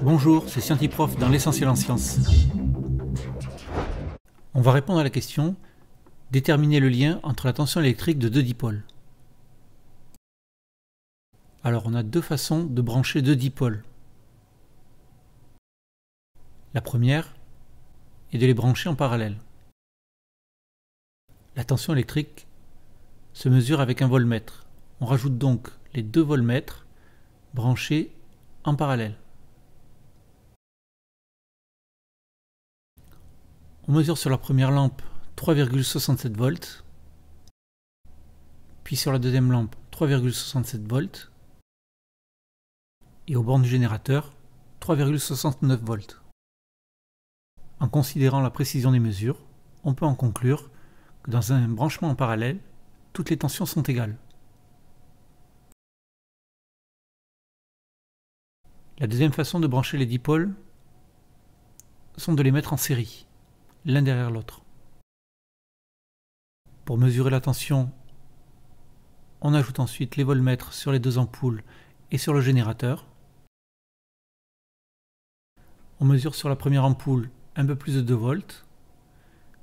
Bonjour, c'est Scientiprof dans l'essentiel en sciences. On va répondre à la question « Déterminer le lien entre la tension électrique de deux dipôles ». Alors on a deux façons de brancher deux dipôles. La première est de les brancher en parallèle. La tension électrique se mesure avec un voltmètre. On rajoute donc les deux voltmètres branchés en parallèle. On mesure sur la première lampe 3,67 volts, puis sur la deuxième lampe 3,67 volts, et aux bornes du générateur 3,69 volts. En considérant la précision des mesures, on peut en conclure que dans un branchement en parallèle, toutes les tensions sont égales. La deuxième façon de brancher les dipôles sont de les mettre en série, l'un derrière l'autre. Pour mesurer la tension, on ajoute ensuite les voltmètres sur les deux ampoules et sur le générateur. On mesure sur la première ampoule un peu plus de 2 volts,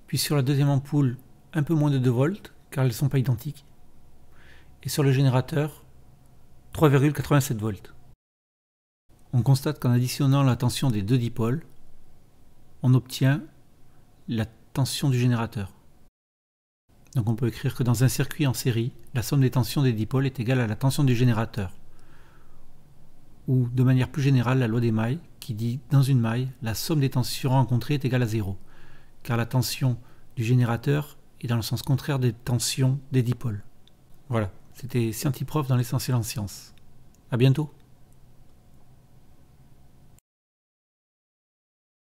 puis sur la deuxième ampoule un peu moins de 2 volts, car elles ne sont pas identiques, et sur le générateur 3,87 volts. On constate qu'en additionnant la tension des deux dipôles, on obtient la tension du générateur. Donc on peut écrire que dans un circuit en série, la somme des tensions des dipôles est égale à la tension du générateur. Ou de manière plus générale, la loi des mailles, qui dit dans une maille, la somme des tensions rencontrées est égale à 0, car la tension du générateur est dans le sens contraire des tensions des dipôles. Voilà, c'était Scientiprof dans l'essentiel en sciences. À bientôt.